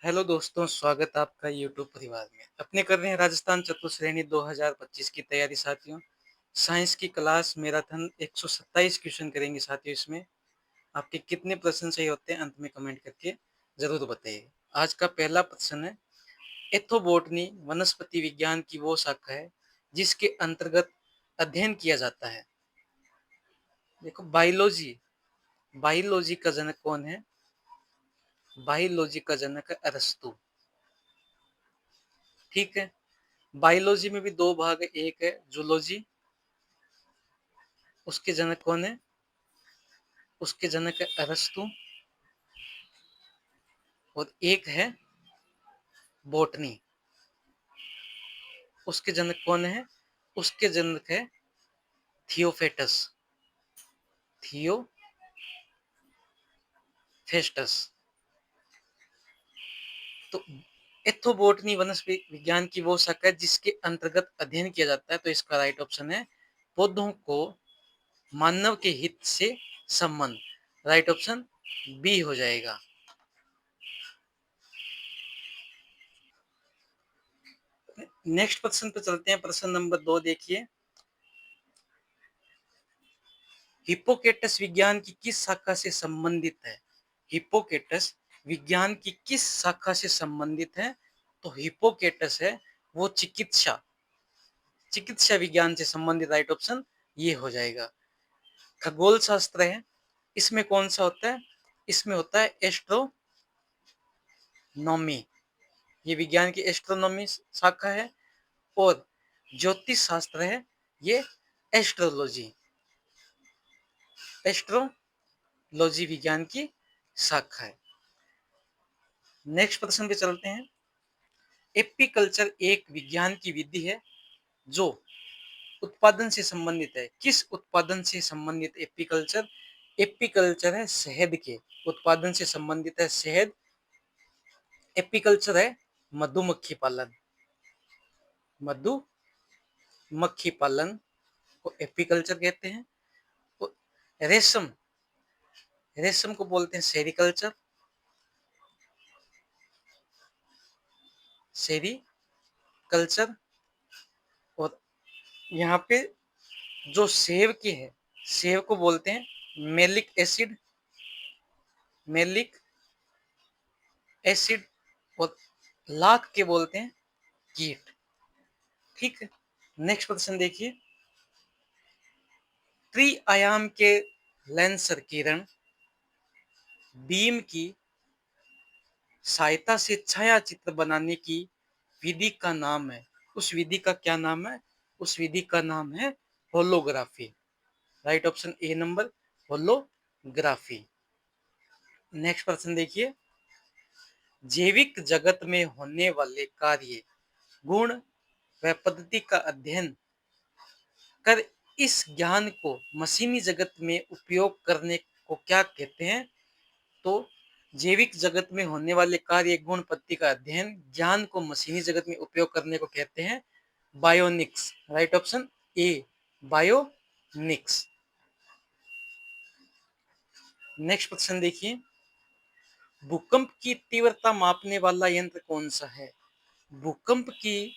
Hello दोस्तों, स्वागत है आपका यूट्यूब परिवार में। अपने कर रहे हैं राजस्थान चतुश्रेणी 2025 की तैयारी साथियों। साइंस की क्लास मैराथन 127 क्वेश्चन करेंगे साथियों। इसमें आपके कितने प्रश्न सही होते हैं अंत में कमेंट करके जरूर बताइए। आज का पहला प्रश्न है, एथोबोटनी वनस्पति विज्ञान की वो शाखा है जिसके अंतर्गत अध्ययन किया जाता है। देखो, बायोलॉजी। बायोलॉजी का जनक कौन है? बायोलॉजी का जनक है अरस्तु। ठीक है। बायोलॉजी में भी दो भाग है, एक है जूलॉजी, उसके जनक कौन है? उसके जनक है अरस्तु। और एक है बोटनी, उसके जनक कौन है? उसके जनक है थियोफेटस। थियोफेस्टस। तो एथोबोटनी वनस्पति विज्ञान की वो शाखा है जिसके अंतर्गत अध्ययन किया जाता है। तो इसका राइट ऑप्शन है पौधों को मानव के हित से संबंध। राइट ऑप्शन बी हो जाएगा। नेक्स्ट प्रश्न पे चलते हैं। प्रश्न नंबर 2 देखिए, हिप्पोकेटस विज्ञान की किस शाखा से संबंधित है? हिप्पोकेटस विज्ञान की किस शाखा से संबंधित है? तो हिप्पोकेटस है वो चिकित्सा चिकित्सा विज्ञान से संबंधित। राइट ऑप्शन ये हो जाएगा। खगोल शास्त्र है, इसमें कौन सा होता है? इसमें होता है एस्ट्रोनॉमी। ये विज्ञान की एस्ट्रोनॉमी शाखा है। और ज्योतिष शास्त्र है ये एस्ट्रोलॉजी। एस्ट्रोलॉजी विज्ञान की शाखा है। नेक्स्ट प्रश्न पे चलते हैं। एपीकल्चर एक विज्ञान की विधि है जो उत्पादन से संबंधित है। किस उत्पादन से संबंधित एपीकल्चर? एपीकल्चर है शहद के उत्पादन से संबंधित है। शहद। एपीकल्चर है मधुमक्खी पालन। मधुमक्खी पालन को एपीकल्चर कहते हैं। तो रेशम रेशम को बोलते हैं सेरिकल्चर। सेरिकल्चर। और यहाँ पे जो सेब की है, सेब को बोलते हैं मेलिक एसिड। Malic acid. और लाख के बोलते हैं कीट। ठीक है। नेक्स्ट प्रश्न देखिए, त्रिआयाम के लेंसर किरण बीम की सहायता से छाया चित्र बनाने की विधि का नाम है। उस विधि का क्या नाम है? उस विधि का नाम है holography. Right option A number, holography. Next प्रश्न देखिए, जैविक जगत में होने वाले कार्य, गुण व पद्धति का अध्ययन कर इस ज्ञान को मशीनी जगत में उपयोग करने को क्या कहते हैं? तो जैविक जगत में होने वाले कार्य, गुण, पद्धति का अध्ययन ज्ञान को मशीनी जगत में उपयोग करने को कहते हैं bionics. Right option A, bionics. Next प्रश्न देखिए, भूकंप की तीव्रता मापने वाला यंत्र कौन सा है? भूकंप की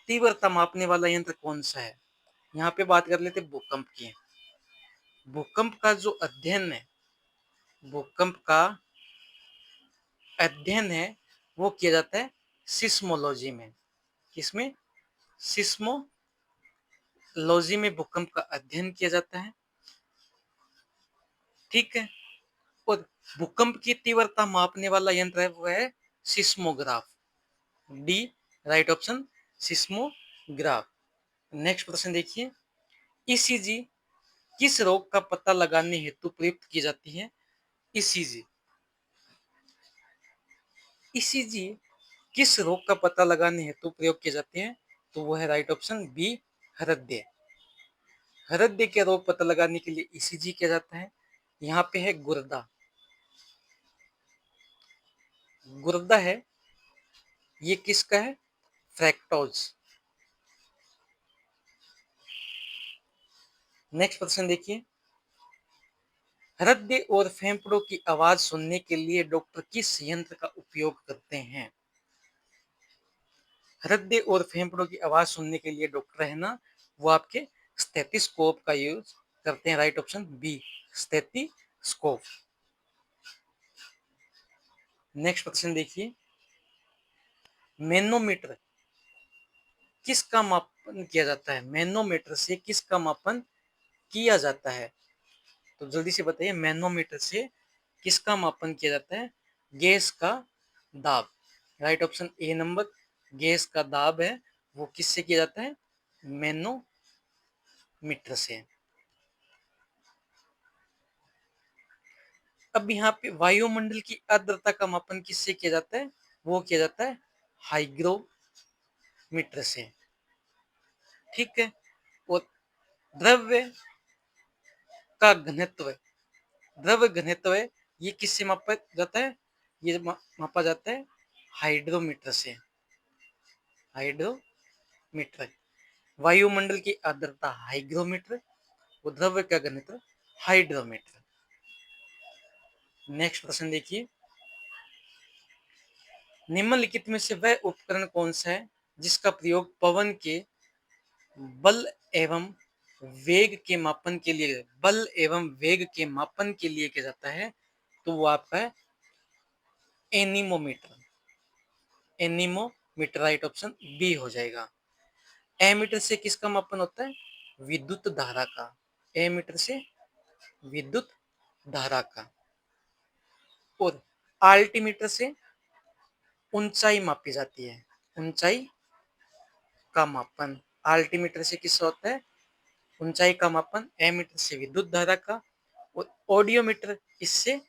तीव्रता मापने वाला यंत्र कौन सा है? यहाँ पे बात कर लेते भूकंप की। भूकंप का जो अध्ययन है, भूकंप का अध्ययन है वो किया जाता है सिस्मोलॉजी में। किसमें? सिस्मोलॉजी में भूकंप का अध्ययन किया जाता है। ठीक है। और भूकंप की तीव्रता मापने वाला यंत्र है वो है seismograph. D right option, seismograph. Next प्रश्न देखिए, ईसीजी किस रोग का पता लगाने हेतु प्रयुक्त की जाती है? ईसीजी ईसीजी किस रोग का पता लगाने हेतु प्रयोग किए जाते हैं? तो वो है राइट ऑप्शन बी, हृदय। हृदय के रोग पता लगाने के लिए ईसीजी किया जाता है। यहाँ पे है गुर्दा। गुर्दा है ये किसका है? फ्रैक्टोज। नेक्स्ट प्रश्न देखिए, हृदय और फेफड़ों की आवाज सुनने के लिए डॉक्टर किस यंत्र का उपयोग करते हैं? हृदय और फेफड़ों की आवाज सुनने के लिए डॉक्टर है ना, वो आपके स्टेथोस्कोप का यूज करते हैं। Right option B, stethoscope. Next question देखिए, मैनोमीटर किसका मापन किया जाता है? मैनोमीटर से किसका मापन किया जाता है? तो जल्दी से बताइए, मैनोमीटर से किसका मापन किया जाता है? गैस का दाब। Right option A number, gas का दाब है वो किससे किया जाता है? मैनोमीटर से। अब यहाँ पे वायुमंडल की आर्द्रता का मापन किससे किया जाता है? वो किया जाता है हाइग्रोमीटर से। ठीक है। और द्रव्य का घनत्व, द्रव्य घनत्व है, ये किससे मापा जाता है? ये मापा जाता है हाइड्रोमीटर से। हाइड्रोमीटर। वायुमंडल की आर्द्रता हाइग्रोमीटर, और द्रव्य का घनत्व हाइड्रोमीटर। नेक्स्ट प्रश्न देखिए, निम्नलिखित में से वह उपकरण कौन सा है जिसका प्रयोग पवन के बल एवं वेग के मापन के लिए, बल एवं वेग के मापन के लिए किया जाता है? तो वो आपका है anemometer. Anemometer right option B हो जाएगा। एमीटर से किसका मापन होता है? विद्युत धारा का। एमीटर से विद्युत धारा का। और आल्टीमीटर से ऊंचाई मापी जाती है, ऊंचाई का मापन। आल्टीमीटर से किसका होता है? ऊंचाई का मापन। एमीटर से विद्युत धारा का। और ऑडियोमीटर इससे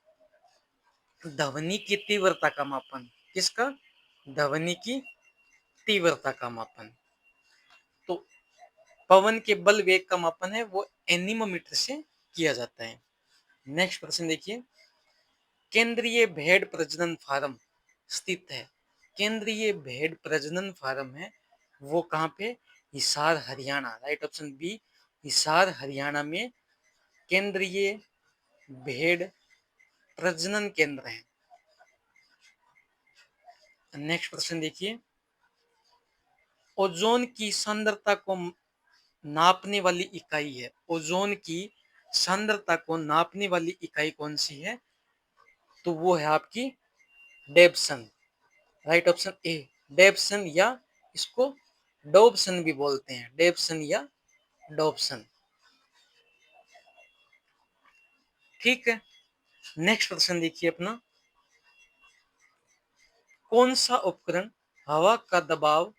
ध्वनि की तीव्रता का मापन। किसका? ध्वनि की तीव्रता का मापन। तो पवन के बल वेग का मापन है वो एनीमोमीटर से किया जाता है। नेक्स्ट प्रश्न देखिए, केंद्रीय भेड़ प्रजनन फार्म स्थित है? केंद्रीय भेड़ प्रजनन फार्म है वो कहाँ पे? Hisar Haryana. Right option B, Hisar Haryana में केंद्रीय भेड़ प्रजनन केंद्र है। नेक्स्ट प्रश्न देखिए, ओजोन की सांद्रता को नापने वाली इकाई है? ओजोन की सांद्रता को नापने वाली इकाई कौन सी है? तो वो है आपकी डेप्सन। राइट ऑप्शन ए, डेप्सन, या इसको डोप्सन भी बोलते हैं, डेप्सन या डोप्सन। ठीक है। नेक्स्ट प्रश्न देखिए अपना, कौन सा उपकरण हवा का दबाव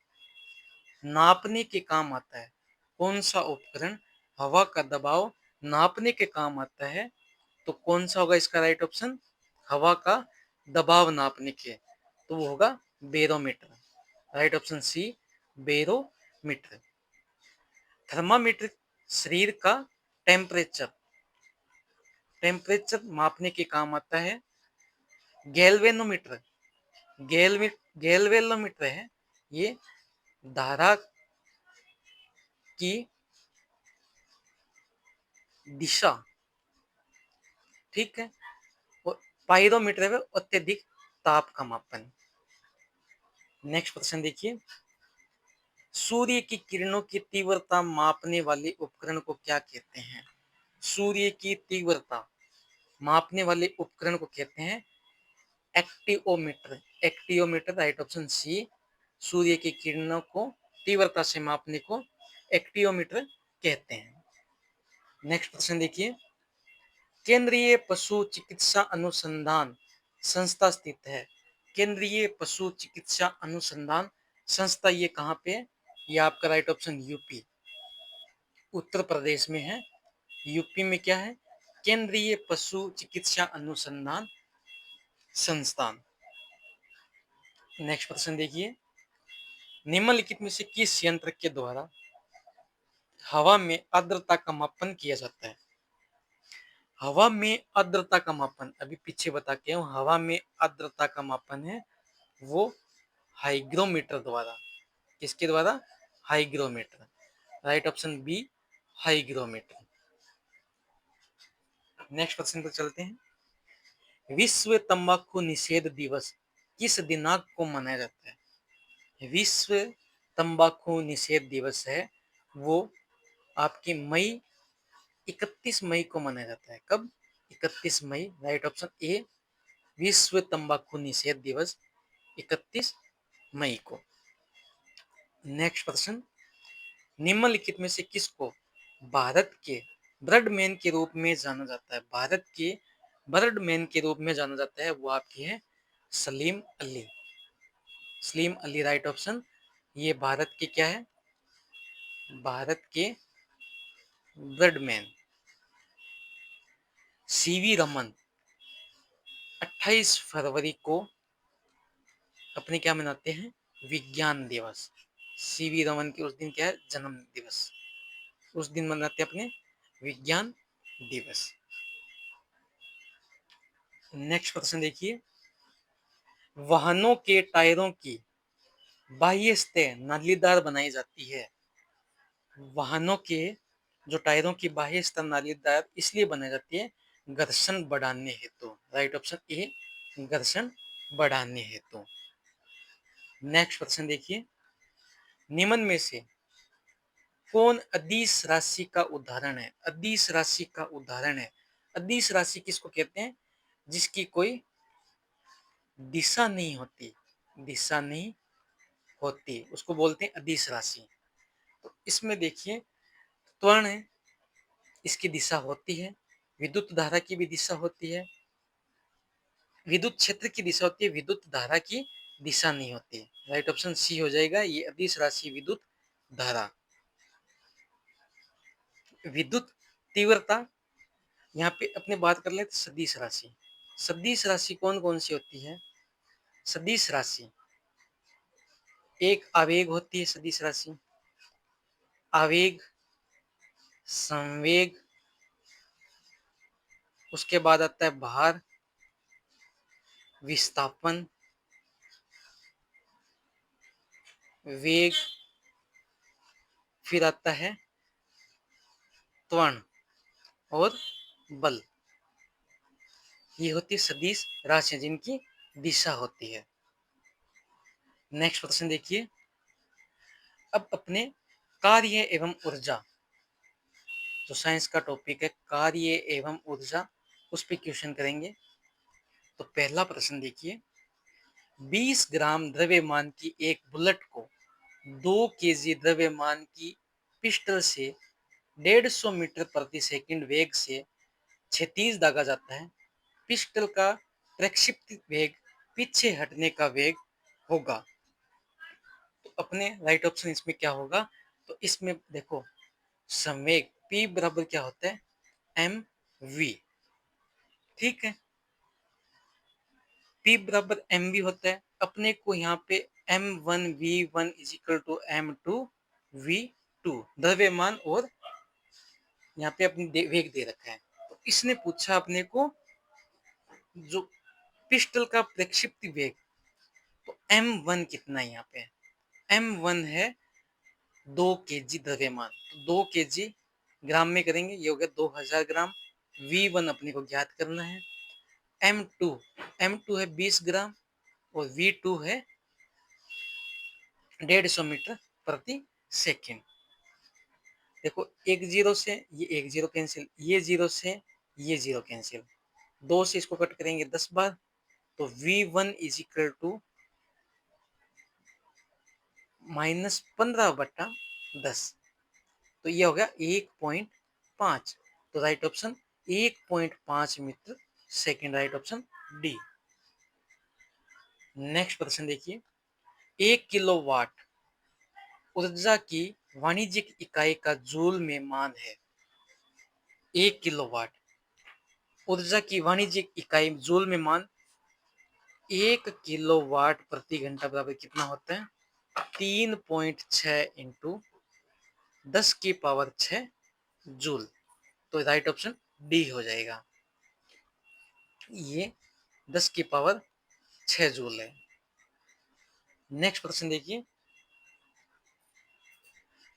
नापने के काम आता है? कौन सा उपकरण हवा का दबाव नापने के काम आता है? तो कौन सा होगा इसका राइट ऑप्शन? हवा का दबाव नापने के, तो वो होगा barometer. Right option C, barometer. Thermometer शरीर का टेम्परेचर, टेम्परेचर मापने के काम आता है। गैल्वेनोमीटर, गैल्वेनोमीटर है ये धारा की दिशा। ठीक है। और पाइरोमीटर है अत्यधिक ताप का मापन। नेक्स्ट क्वेश्चन देखिए, सूर्य की किरणों की तीव्रता मापने वाले उपकरण को क्या कहते हैं? सूर्य की तीव्रता मापने वाले उपकरण को कहते हैं एक्टियोमीटर। एक्टियोमीटर राइट ऑप्शन सी, सूर्य की किरणों को तीव्रता से मापने को एक्टियोमीटर कहते हैं। नेक्स्ट प्रश्न देखिए, केंद्रीय पशु चिकित्सा अनुसंधान संस्था स्थित है? केंद्रीय पशु चिकित्सा अनुसंधान संस्था ये कहाँ पे है? ये आपका right option UP, Uttar Pradesh में है। यूपी में क्या है? केंद्रीय पशु चिकित्सा अनुसंधान संस्थान। नेक्स्ट प्रश्न देखिए, निम्नलिखित में से किस यंत्र के द्वारा हवा में आर्द्रता का मापन किया जाता है? हवा में आर्द्रता का मापन अभी पीछे बता के हूँ, हवा में आर्द्रता का मापन है वो हाइग्रोमीटर द्वारा। किसके द्वारा? Hygrometer. Right option B, hygrometer. Next question पर चलते हैं। विश्व तंबाकू निषेध दिवस किस दिनांक को मनाया जाता है? विश्व तंबाकू निषेध दिवस है वो आपकी मई 31 मई को मनाया जाता है। कब? 31 मई। राइट ऑप्शन ए, विश्व तंबाकू निषेध दिवस 31 मई को। नेक्स्ट प्रश्न, निम्नलिखित में से किसको भारत के ब्रडमैन के रूप में जाना जाता है? भारत के ब्रडमैन के रूप में जाना जाता है वो आपकी है सलीम अली। Salim Ali right option. ये भारत के क्या है? भारत के ब्रडमैन। सीवी रमन 28 फरवरी को अपने क्या मनाते हैं? विज्ञान दिवस। सीवी रमन के उस दिन क्या है? जन्म दिवस। उस दिन मनाते हैं अपने विज्ञान दिवस। नेक्स्ट क्वेश्चन देखिए, वाहनों के टायरों की बाह्य सतह नालीदार बनाई जाती है। वाहनों के जो टायरों की बाह्य सतह नालीदार इसलिए बनाई जाती है घर्षण बढ़ाने हेतु। राइट ऑप्शन ए, घर्षण बढ़ाने हेतु। नेक्स्ट क्वेश्चन देखिए, निम्न में से कौन अदिश राशि का उदाहरण है? अदिश राशि का उदाहरण है। अदिश राशि किसको कहते हैं? जिसकी कोई दिशा नहीं होती। दिशा नहीं होती उसको बोलते हैं अदिश राशि। तो इसमें देखिए, त्वरण इसकी दिशा होती है, विद्युत धारा की भी दिशा होती है, विद्युत क्षेत्र की दिशा होती है, विद्युत धारा की दिशा नहीं होती। राइट ऑप्शन सी हो जाएगा, ये अदिश राशि विद्युत धारा। विद्युत तीव्रता, यहाँ पे अपने बात कर ले सदिश राशि। सदिश राशि कौन कौन सी होती है? सदिश राशि एक आवेग होती है सदिश राशि, आवेग, संवेग, उसके बाद आता है भार, विस्थापन, वेग, फिर आता है त्वरण और बल। ये होती है सदिश राशियां जिनकी दिशा होती है। नेक्स्ट प्रश्न देखिए, अब अपने कार्य एवं ऊर्जा, जो साइंस का टॉपिक है कार्य एवं ऊर्जा, उस पर क्वेश्चन करेंगे। तो पहला प्रश्न देखिए, 20 ग्राम द्रव्यमान की एक बुलेट को 2 केजी द्रव्यमान की पिस्टल से 150 मीटर प्रति सेकंड वेग से क्षैतिज दागा जाता है। पिस्टल का प्रक्षिप्त वेग पीछे हटने का वेग होगा। तो अपने राइट ऑप्शन इसमें क्या होगा? तो इसमें देखो, संवेग P बराबर क्या होता है? M V. ठीक है, P बराबर एम वी होता है। अपने को यहाँ पे m1v1 is equal to m2v2 द्रव्यमान और यहाँ पे अपनी वेग दे रखा है। तो इसने पूछा अपने को जो पिस्टल का प्रक्षिप्त वेग, तो m1 कितना है? यहाँ पे m1 है 2 केजी द्रव्यमान। तो 2 केजी ग्राम में करेंगे, ये हो गया 2000 ग्राम। v1 अपने को ज्ञात करना है। m2 है 20 ग्राम और v2 है 150 मीटर प्रति सेकंड। देखो एक जीरो से ये एक जीरो कैंसिल, ये जीरो से ये जीरो कैंसिल, 2 से इसको कट करेंगे 10 बार। तो v1 इज इक्वल टू -15/10। तो ये हो गया 1.5। तो right option 1.5 metre second, right option D. Next प्रश्न देखिए, 1 किलोवाट ऊर्जा की वाणिज्यिक इकाई का जूल में मान है। 1 किलोवाट ऊर्जा की वाणिज्यिक इकाई जूल में मान, 1 किलोवाट प्रति घंटा बराबर कितना होता है? 3.6 इंटू 10 की पावर 6 जूल। तो राइट ऑप्शन डी हो जाएगा, ये 10 की पावर 6 जूल है। नेक्स्ट प्रश्न देखिए,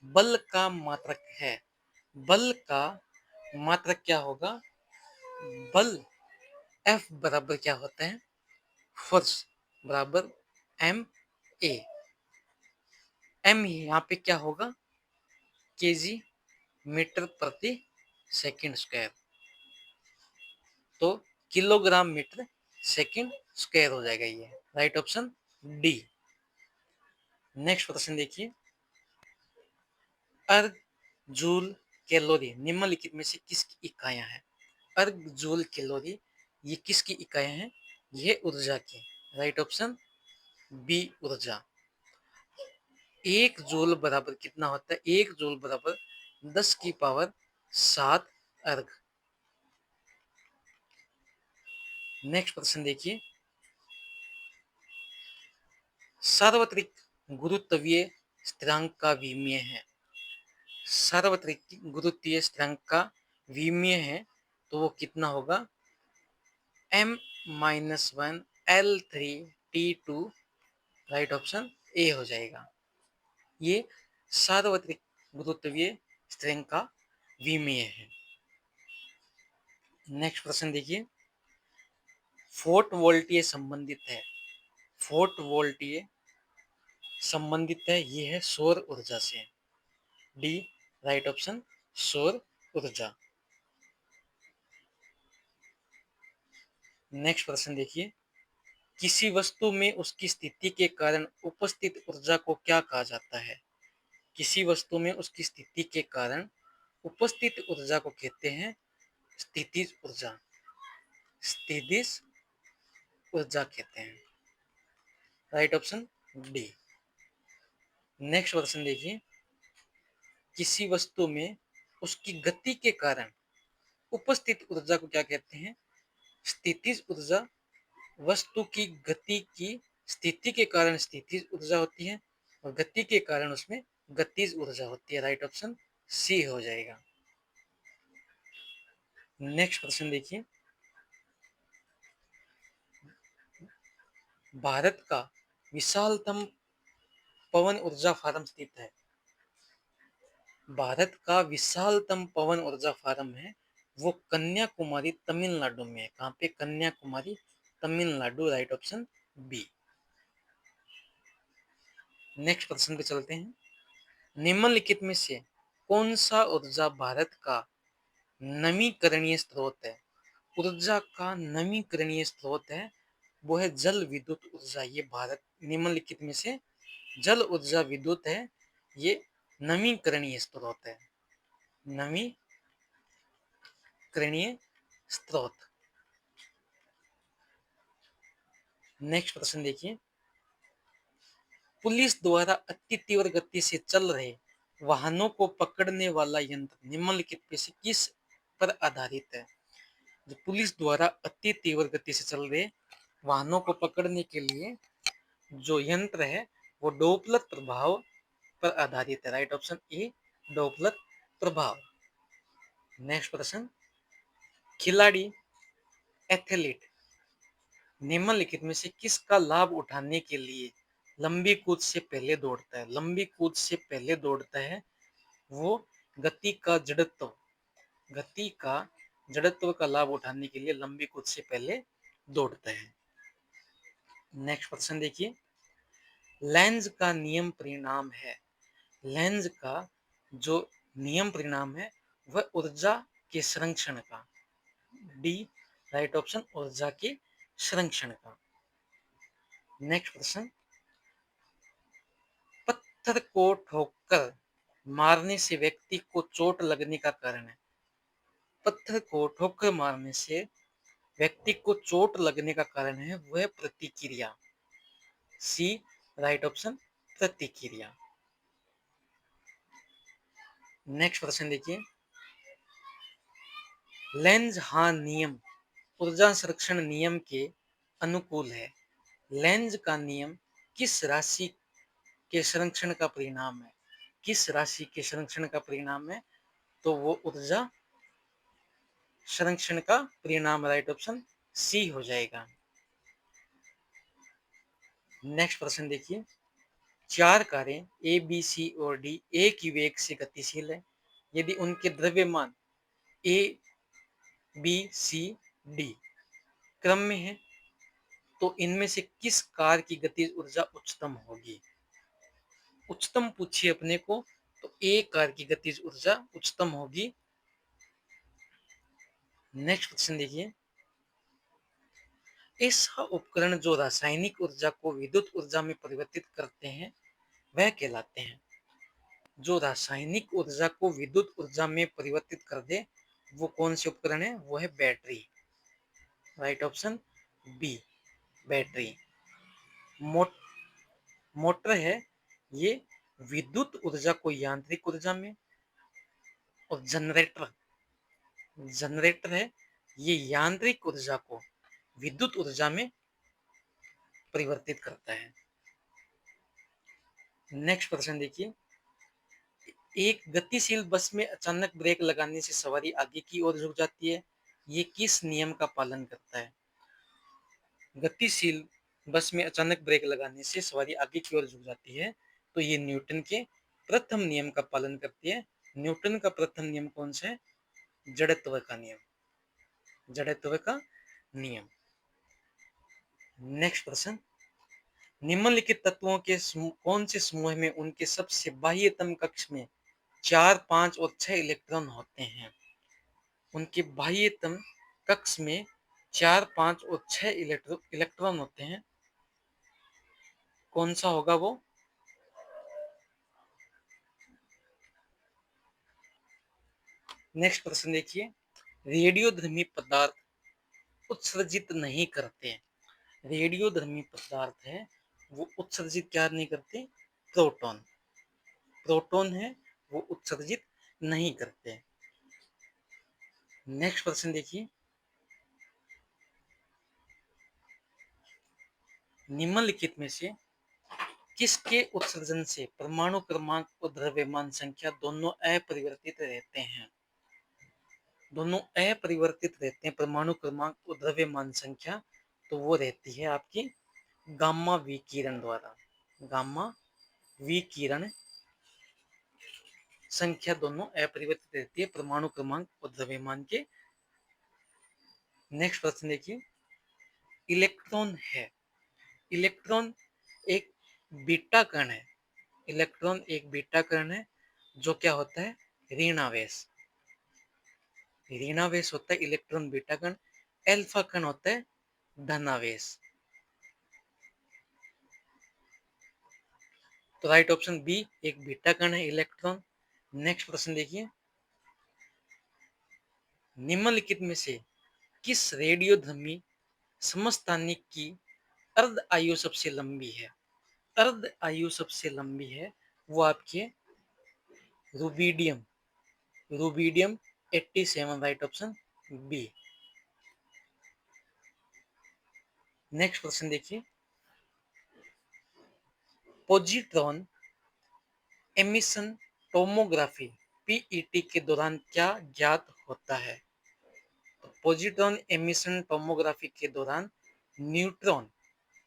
बल का मात्रक है। बल का मात्रक क्या होगा? बल F बराबर क्या होता है, फोर्स बराबर एम ए। एम यहाँ पे क्या होगा, केजी मीटर प्रति सेकंड स्क्वायर, तो किलोग्राम मीटर सेकंड स्क्वायर हो जाएगा ये, राइट ऑप्शन डी। नेक्स्ट प्रश्न देखिए, अर्ग जूल कैलोरी निम्नलिखित में से किसकी इकाइयां हैं। अर्ग जूल कैलोरी ये किसकी इकाइयां हैं, ये ऊर्जा की, राइट ऑप्शन बी ऊर्जा। एक जूल बराबर कितना होता है, एक जूल बराबर 10 की पावर 7 अर्ग। नेक्स्ट प्रश्न देखिए, सार्वत्रिक गुरुत्वीय स्थिरांक का विमीय है, सार्वत्रिक गुरुत्वीय स्थिरांक का विमीय है तो वो कितना होगा, m-1 L3 T2, right option A हो जाएगा। ये सार्वत्रिक गुरुत्वीय स्थिरांक का विमीय है। नेक्स्ट प्रश्न देखिए, फोर्ट वोल्टीय संबंधित है, फोर्ट वोल्टीय संबंधित है, ये है सौर ऊर्जा से, डी राइट ऑप्शन सौर ऊर्जा। नेक्स्ट प्रश्न देखिए, किसी वस्तु में उसकी स्थिति के कारण उपस्थित ऊर्जा को क्या कहा जाता है, किसी वस्तु में उसकी स्थिति के कारण उपस्थित ऊर्जा को कहते हैं स्थितिज ऊर्जा, स्थितिज ऊर्जा कहते हैं, राइट ऑप्शन डी। नेक्स्ट प्रश्न देखिए, किसी वस्तु में उसकी गति के कारण उपस्थित ऊर्जा को क्या कहते हैं, स्थितिज ऊर्जा। वस्तु की गति की स्थिति के कारण स्थितिज ऊर्जा होती है और गति के कारण उसमें गतिज ऊर्जा होती है, राइट ऑप्शन सी हो जाएगा। नेक्स्ट प्रश्न देखिए, भारत का विशालतम पवन ऊर्जा फार्म स्थित है, भारत का विशालतम पवन ऊर्जा फार्म है वो कन्याकुमारी तमिलनाडु में है, कहाँ पे, Kanyakumari Tamil Nadu, right option B. Next प्रश्न पे चलते हैं, निम्नलिखित में से कौन सा ऊर्जा भारत का नवीकरणीय स्रोत है, ऊर्जा का नवीकरणीय स्रोत है वो है जल विद्युत ऊर्जा। ये भारत निम्नलिखित में से जल ऊर्जा विद्युत है, ये नवीकरणीय स्रोत है, नवीकरणीय स्रोत। नेक्स्ट प्रश्न देखिए, पुलिस द्वारा अति तीव्र गति से चल रहे वाहनों को पकड़ने वाला यंत्र निम्नलिखित में से किस पर आधारित है, जो पुलिस द्वारा अति तीव्र गति से चल रहे वाहनों को पकड़ने के लिए जो यंत्र है वो डोपलर प्रभाव पर आधारित है, राइट ऑप्शन ए डोपलर प्रभाव। नेक्स्ट प्रश्न, खिलाड़ी एथलीट निम्नलिखित में से किसका लाभ उठाने के लिए लंबी कूद से पहले दौड़ता है, लंबी कूद से पहले दौड़ता है वो गति का जड़त्व, गति का जड़त्व का लाभ उठाने के लिए लंबी कूद से पहले दौड़ता है। नेक्स्ट प्रश्न देखिए, लेंज का नियम परिणाम है, लेंज का जो नियम परिणाम है वह ऊर्जा के संरक्षण का, डी राइट ऑप्शन ऊर्जा के संरक्षण का। नेक्स्ट प्रश्न, पत्थर को ठोकर मारने से व्यक्ति को चोट लगने का कारण है, पत्थर को ठोकर मारने से व्यक्ति को चोट लगने का कारण है वह प्रतिक्रिया, सी राइट ऑप्शन प्रतिक्रिया। नेक्स्ट प्रश्न देखिए, लेंज हाँ नियम ऊर्जा संरक्षण नियम के अनुकूल है, लेंज का नियम किस राशि के संरक्षण का परिणाम है, किस राशि के संरक्षण का परिणाम है, तो वो ऊर्जा संरक्षण का परिणाम, राइट ऑप्शन सी हो जाएगा। नेक्स्ट प्रश्न देखिए, चार कारें ए बी सी और डी एक ही वेग से गतिशील है, यदि उनके द्रव्यमान ए बी, सी, डी क्रम में है, तो इनमें से किस कार की गतिज ऊर्जा उच्चतम होगी? उच्चतम पूछिए अपने को, तो ए कार की गतिज ऊर्जा उच्चतम होगी। नेक्स्ट क्वेश्चन देखिए, ऐसा उपकरण जो रासायनिक ऊर्जा को विद्युत ऊर्जा में परिवर्तित करते हैं वह कहलाते हैं। जो रासायनिक ऊर्जा को विद्युत ऊर्जा में परिवर्तित कर दे वो कौन से उपकरण है? वो है battery. Right option B, battery. मोट मोटर है, ये विद्युत ऊर्जा को यांत्रिक ऊर्जा में, और जनरेटर है, ये यांत्रिक ऊर्जा को विद्युत ऊर्जा में परिवर्तित करता है। नेक्स्ट क्वेश्चन देखिए, एक गतिशील बस में अचानक ब्रेक लगाने से सवारी आगे की ओर झुक जाती है, ये किस नियम का पालन करता है? गतिशील बस में अचानक ब्रेक लगाने से सवारी आगे की ओर झुक जाती है, तो ये न्यूटन के प्रथम नियम का पालन करती है। न्यूटन का प्रथम नियम कौन सा है? जड़त्व का नियम, जड़त्व का नियम। नेक्स्ट प्रश्न, निम्नलिखित तत्वों के कौन से समूह में उनके सबसे बाह्यतम कक्ष में 4, 5 और 6 इलेक्ट्रॉन होते हैं? उनके बाह्यतम कक्ष में 4, 5 और 6 इलेक्ट्रॉन होते हैं, कौन सा होगा वो? नेक्स्ट प्रश्न देखिए, रेडियोधर्मी पदार्थ उत्सर्जित नहीं करते। रेडियोधर्मी पदार्थ है वो उत्सर्जित क्या नहीं करते? प्रोटॉन। प्रोटॉन है वो उत्सर्जित नहीं करते। नेक्स्ट प्रश्न देखिए, निम्नलिखित में से किसके उत्सर्जन से परमाणु क्रमांक और द्रव्यमान संख्या दोनों अपरिवर्तित रहते हैं? दोनों अपरिवर्तित रहते हैं, परमाणु क्रमांक और द्रव्यमान संख्या, तो वो रहती है आपकी गामा विकिरण द्वारा। गामा विकिरण संख्या दोनों अपरिवर्तित रहती है परमाणु क्रमांक और द्रव्यमान के। नेक्स्ट प्रश्न देखिए, इलेक्ट्रॉन है, इलेक्ट्रॉन एक बीटा कण है, इलेक्ट्रॉन एक बीटा कण है जो क्या होता है? ऋणावेश। ऋणावेश होता है इलेक्ट्रॉन बीटा कण, अल्फा कण होता है धनावेश। तो राइट ऑप्शन बी, एक बीटा कण है इलेक्ट्रॉन। नेक्स्ट प्रश्न देखिए, निम्नलिखित में से किस रेडियोधर्मी समस्थानिक की अर्ध आयु सबसे लंबी है? अर्ध आयु सबसे लंबी है वो आपकी rubidium, rubidium 87, right option B. Next question देखिए, पॉजिट्रॉन एमिशन टोमोग्राफी पीईटी के दौरान क्या ज्ञात होता है? तो पॉजिट्रॉन एमिशन टोमोग्राफी के दौरान neutron,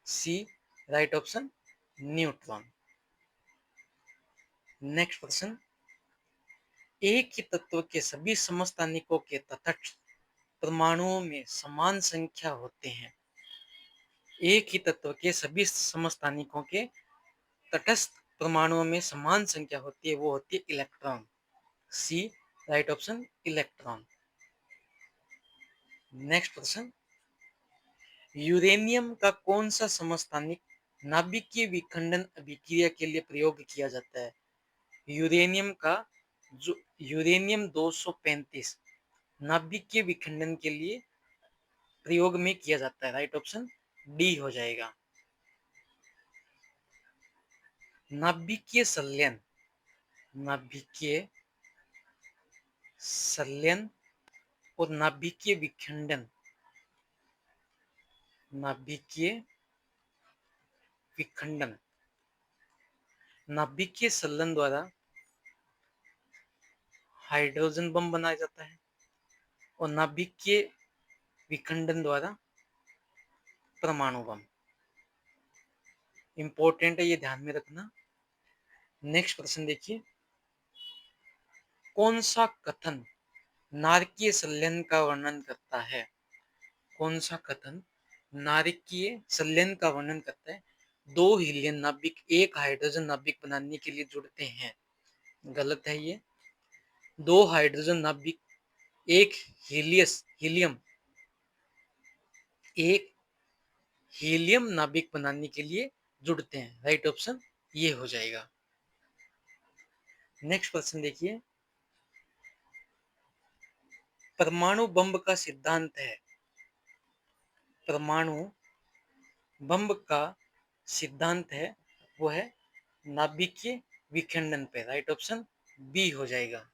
C, right option neutron. Next question, एक ही तत्व के सभी समस्थानिकों के तटस्थ परमाणुओं में समान संख्या होते हैं। एक ही तत्व के सभी समस्थानिकों के तटस्थ परमाणुओं में समान संख्या होती है, वो होती है electron, C, right option electron. Next question, uranium का कौन सा समस्थानिक नाभिकीय विखंडन अभिक्रिया के लिए प्रयोग किया जाता है? यूरेनियम का जो यूरेनियम 235 नाभिकीय विखंडन के लिए प्रयोग में किया जाता है, राइट ऑप्शन डी हो जाएगा। नाभिकीय संलयन, नाभिकीय संलयन और नाभिकीय विखंडन, नाभिकीय विखंडन, नाभिकीय संलयन द्वारा हाइड्रोजन बम बनाया जाता है और नाभिकीय विखंडन द्वारा परमाणु बम। इंपॉर्टेंट है, ये ध्यान में रखना। नेक्स्ट प्रश्न देखिए, कौन सा कथन नारकीय संलयन का वर्णन करता है। कौन सा कथन नारकीय संलयन का वर्णन करता है? दो हीलियम नाभिक एक हाइड्रोजन नाभिक बनाने के लिए जुड़ते हैं। गलत है ये। दो हाइड्रोजन नाभिक एक हीलियम एक हीलियम नाभिक बनाने के लिए जुड़ते हैं। राइट ऑप्शन ये हो जाएगा। नेक्स्ट क्वेश्चन देखिए, परमाणु बम का सिद्धांत है। परमाणु बम का सिद्धांत है वो है नाभिकीय विखंडन पे। राइट ऑप्शन बी हो जाएगा।